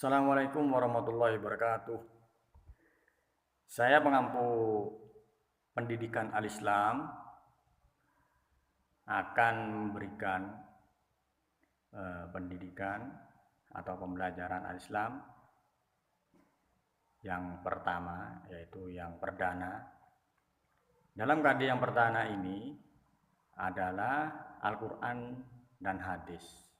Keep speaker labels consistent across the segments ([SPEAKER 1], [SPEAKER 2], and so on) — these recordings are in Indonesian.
[SPEAKER 1] Assalamualaikum warahmatullahi wabarakatuh. Saya pengampu pendidikan Al-Islam akan memberikan pendidikan atau pembelajaran Al-Islam yang pertama, yaitu yang perdana. Dalam KD yang perdana ini adalah Al-Quran dan hadis.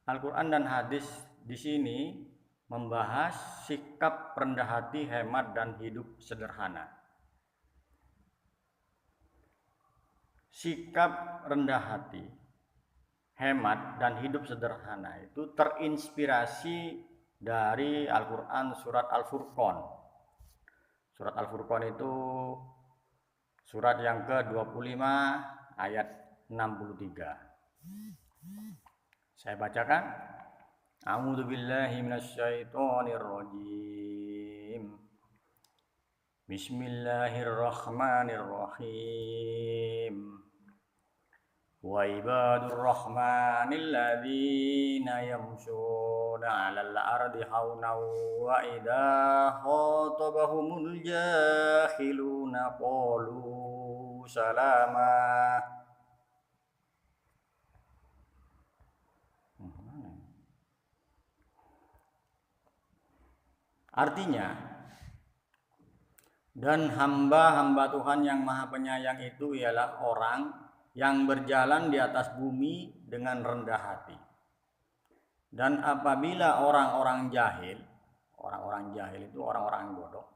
[SPEAKER 1] Al-Quran dan hadis di sini membahas sikap rendah hati, hemat, dan hidup sederhana. Sikap rendah hati, hemat, dan hidup sederhana itu terinspirasi dari Al-Quran surat Al-Furqan. Surat Al-Furqan itu surat yang ke-25 ayat 63. Saya bacakan. A'udzubillahi minasyaitonirrajim. Bismillahirrahmanirrahim. Wa ibadur rahmanil ladzina yamshuna 'alal ardi haunan wa idza khatabahumul jahiluna qalu salama. Artinya, dan hamba-hamba Tuhan yang Maha Penyayang itu ialah orang yang berjalan di atas bumi dengan rendah hati. Dan apabila orang-orang jahil itu orang-orang bodoh,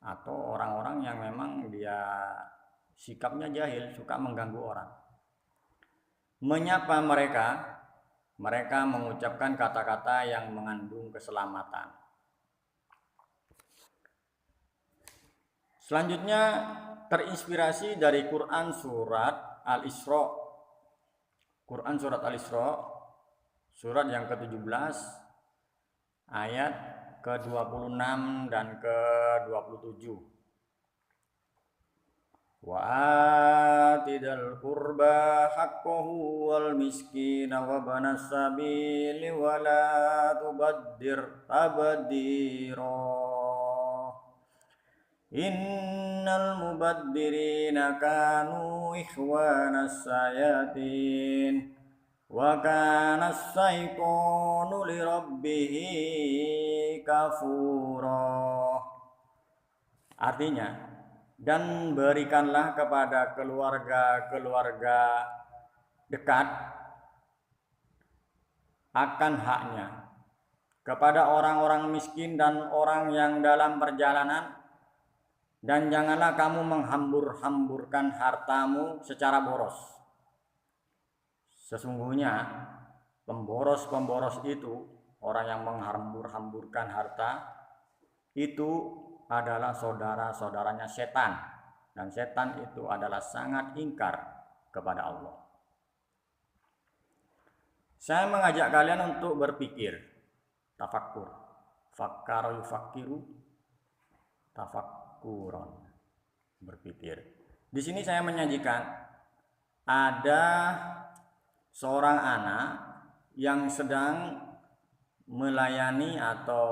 [SPEAKER 1] atau orang-orang yang memang dia sikapnya jahil, suka mengganggu orang, menyapa mereka mengucapkan kata-kata yang mengandung keselamatan. Selanjutnya terinspirasi dari Quran surat Al-Isra. Quran surat Al-Isra surat yang ke-17 ayat ke-26 dan ke-27. Wa atidal qurba haqqahu wal miskina wa banas sabili wa la tubaddir tabdira. Innal mubaddirina kanu ikhwanas sayatin wa kana as-syaitanu lirabbihi kafura. Artinya, dan berikanlah kepada keluarga-keluarga dekat akan haknya, kepada orang-orang miskin dan orang yang dalam perjalanan, dan janganlah kamu menghambur-hamburkan hartamu secara boros. Sesungguhnya pemboros-pemboros itu, orang yang menghambur-hamburkan harta, itu adalah saudara-saudaranya setan. Dan setan itu adalah sangat ingkar kepada Allah. Saya mengajak kalian untuk berpikir, tafakkur. Fakkara yufakkiru, tafakkuron, berpikir. Di sini saya menyajikan ada seorang anak yang sedang melayani atau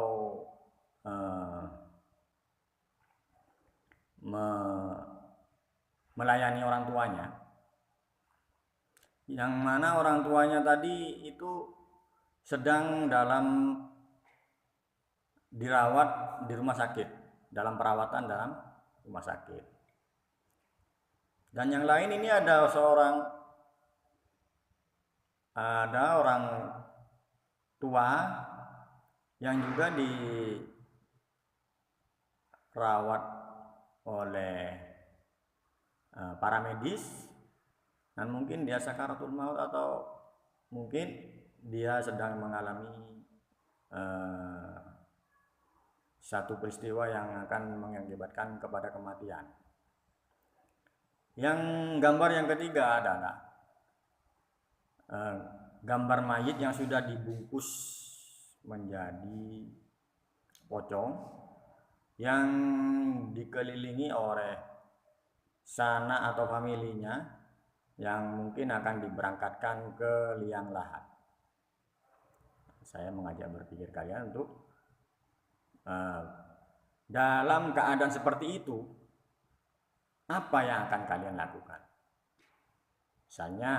[SPEAKER 1] melayani orang tuanya, yang mana orang tuanya tadi itu sedang dirawat di rumah sakit, dalam perawatan dalam rumah sakit. Dan yang lain ini ada orang tua yang juga dirawat oleh para medis, dan mungkin dia sakaratul maut atau mungkin dia sedang mengalami satu peristiwa yang akan mengakibatkan kepada kematian. Yang gambar yang ketiga adalah gambar mayit yang sudah dibungkus menjadi pocong, yang dikelilingi oleh sanak atau familinya yang mungkin akan diberangkatkan ke liang lahat. saya mengajak berpikir kalian untuk dalam keadaan seperti itu, apa yang akan kalian lakukan? Misalnya,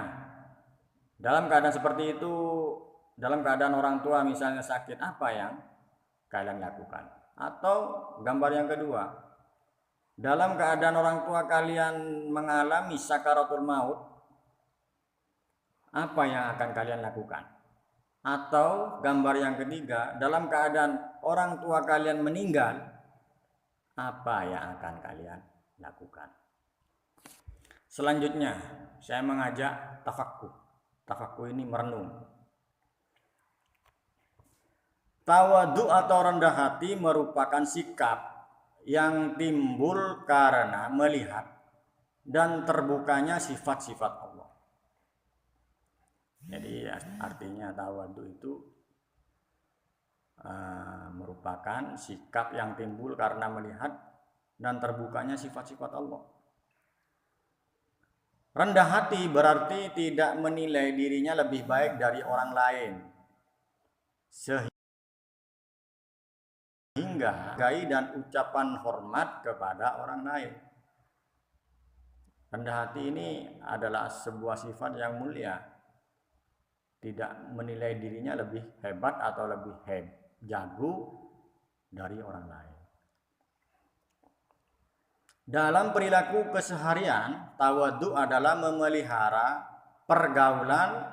[SPEAKER 1] dalam keadaan seperti itu, dalam keadaan orang tua misalnya sakit, apa yang kalian lakukan? Atau gambar yang kedua, dalam keadaan orang tua kalian mengalami sakaratul maut, apa yang akan kalian lakukan? Atau gambar yang ketiga, dalam keadaan orang tua kalian meninggal, apa yang akan kalian lakukan? Selanjutnya, saya mengajak tafakkur. Tafakkur ini merenung. Tawadhu atau rendah hati merupakan sikap yang timbul karena melihat dan terbukanya sifat-sifat Allah. Jadi artinya tawadhu itu merupakan sikap yang timbul karena melihat dan terbukanya sifat-sifat Allah. Rendah hati berarti tidak menilai dirinya lebih baik dari orang lain, sehingga gai dan ucapan hormat kepada orang lain. Rendah hati ini adalah sebuah sifat yang mulia, tidak menilai dirinya lebih hebat atau lebih jago dari orang lain. Dalam perilaku keseharian, tawadhu adalah memelihara pergaulan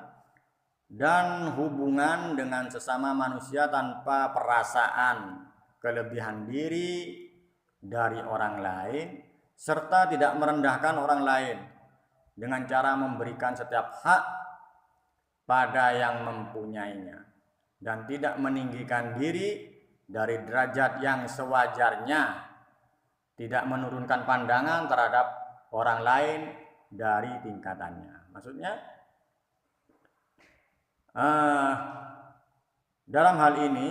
[SPEAKER 1] dan hubungan dengan sesama manusia tanpa perasaan kelebihan diri dari orang lain, serta tidak merendahkan orang lain dengan cara memberikan setiap hak pada yang mempunyainya, dan tidak meninggikan diri dari derajat yang sewajarnya, tidak menurunkan pandangan terhadap orang lain dari tingkatannya. Maksudnya dalam hal ini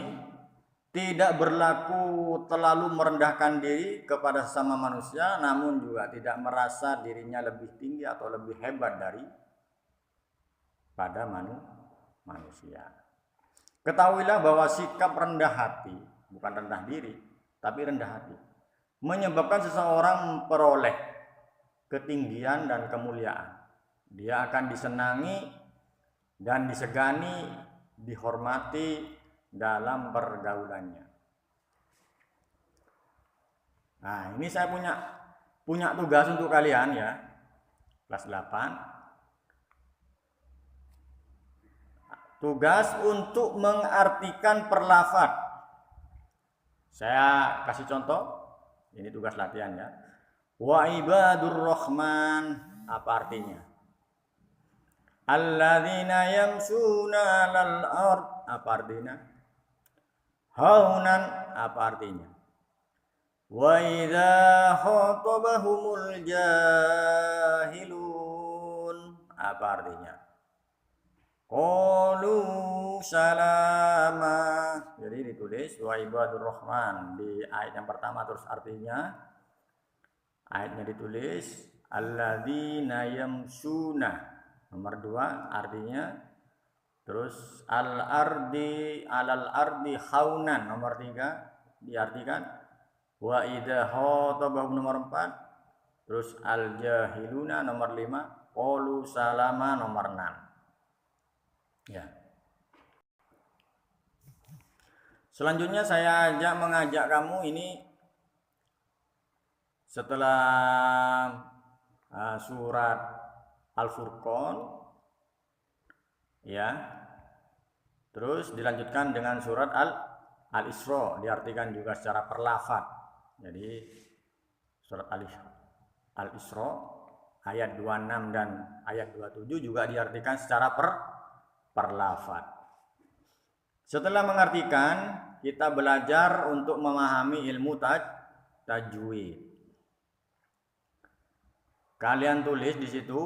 [SPEAKER 1] tidak berlaku terlalu merendahkan diri kepada sesama manusia, namun juga tidak merasa dirinya lebih tinggi atau lebih hebat dari pada manusia. Ketahuilah bahwa sikap rendah hati, bukan rendah diri, tapi rendah hati, menyebabkan seseorang memperoleh ketinggian dan kemuliaan. Dia akan disenangi dan disegani, dihormati dalam pergaulannya. Nah, ini saya punya tugas untuk kalian ya. Kelas 8. Tugas untuk mengartikan perlafaz. Saya kasih contoh. Ini tugas latihan ya. Wa ibadur rahman, apa artinya? Alladzina yamshuna 'alal ard, apa artinya? Haunan, apa artinya? Wa idza khatabahumul jahilun, apa artinya? Qalu salama. Jadi ditulis wa ibadur rahman di ayat yang pertama, terus artinya ayatnya ditulis alladzina yamshuna, nomor 2 artinya, terus alal ardi khaunan, nomor 3 diartikan wa idza khatabahum, nomor 4, terus al jahiluna, nomor 5, qalu salama, nomor 6. Ya. Selanjutnya saya mengajak kamu ini setelah surat Al-Furqan ya. Terus dilanjutkan dengan surat Al-Isra, diartikan juga secara perlafaz. Jadi surat Al-Isra ayat 26 dan ayat 27 juga diartikan secara perlafaz. Setelah mengartikan, kita belajar untuk memahami ilmu tajwid. Kalian tulis di situ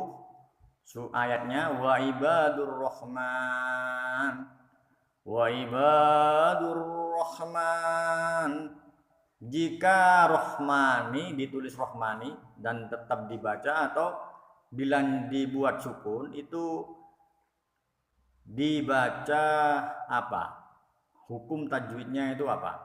[SPEAKER 1] ayatnya wa ibadur rahman. Wa ibadur rahman. Jika rohmani ditulis rohmani dan tetap dibaca atau dibuat sukun, itu dibaca apa? hukum tajwidnya itu apa?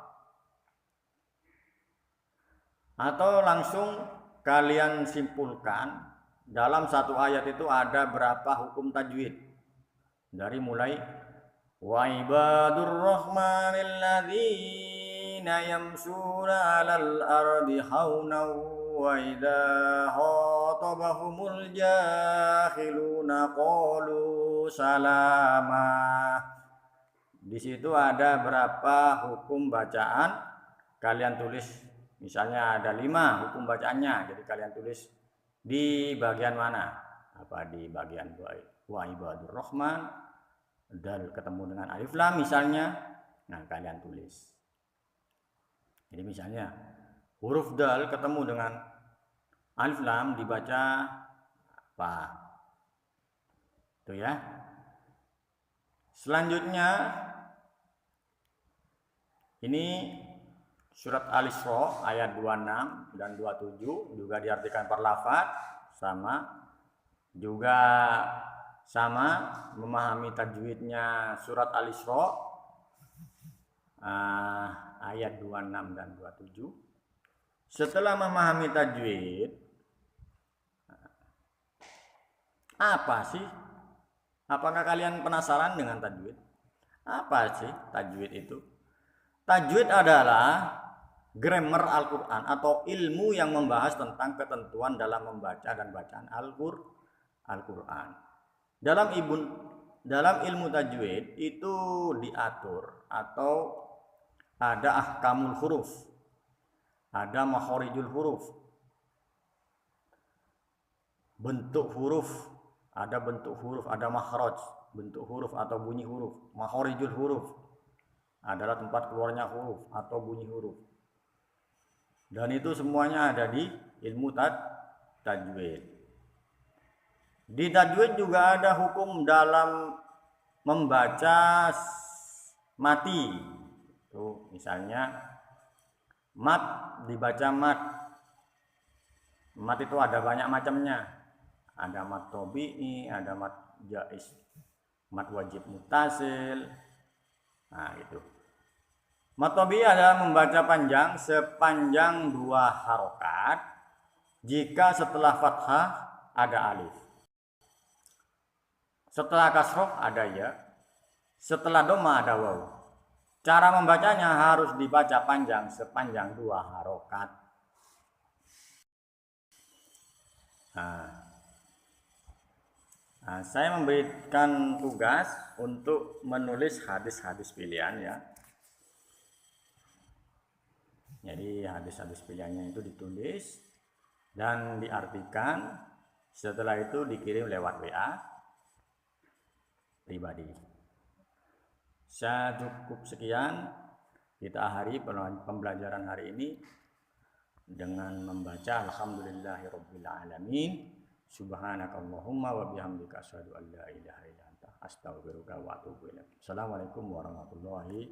[SPEAKER 1] Atau langsung kalian simpulkan dalam satu ayat itu ada berapa hukum tajwid. Dari mulai wa ibadur rahmanil ladzina yamshuna 'alal ardi hauna wa idza khatabahumul jahiluna qalu salama. Di situ ada berapa hukum bacaan, kalian tulis. Misalnya ada 5 hukum bacaannya, jadi kalian tulis di bagian mana? Apa di bagian wa ibadur rahman, dal ketemu dengan alif lam misalnya. Nah, kalian tulis. Jadi misalnya huruf dal ketemu dengan alif lam dibaca apa? Itu ya. Selanjutnya ini surat Al-Isra ayat 26 dan 27 juga diartikan per lafaz sama, juga sama memahami tajwidnya surat Al-Isra ayat 26 dan 27. Setelah memahami tajwid, apa sih? Apakah kalian penasaran dengan tajwid? Apa sih tajwid itu? Tajwid adalah grammar Al-Quran atau ilmu yang membahas tentang ketentuan dalam membaca dan bacaan Al-Quran. Dalam ilmu tajwid itu diatur atau ada ahkamul huruf, ada makhorijul huruf, bentuk huruf, ada bentuk huruf, ada makhraj, bentuk huruf atau bunyi huruf. Makhorijul huruf adalah tempat keluarnya huruf atau bunyi huruf. Dan itu semuanya ada di ilmu tajwid. Di tajwid juga ada hukum dalam membaca mati. Tuh, misalnya mat dibaca mat. Mat itu ada banyak macamnya. Ada mat tobi'i, ada mat jaiz, mat wajib mutasil. Nah, itu. Mat tobi'i adalah membaca panjang sepanjang 2 harokat jika setelah fathah ada alif, setelah kasroh ada ya, setelah doma ada waw. Cara membacanya harus dibaca panjang sepanjang 2 harokat. Nah, saya memberikan tugas untuk menulis hadis-hadis pilihan ya. Jadi hadis-hadis pilihannya itu ditulis dan diartikan. Setelah itu dikirim lewat WA pribadi. Saya cukup sekian. Kita akhiri pembelajaran hari ini dengan membaca alhamdulillahirabbil alamin. Subhanakallahumma wa bihamdika asyhadu an la ilaha illa anta astaghfiruka wa atubu ilaik. Assalamualaikum warahmatullahi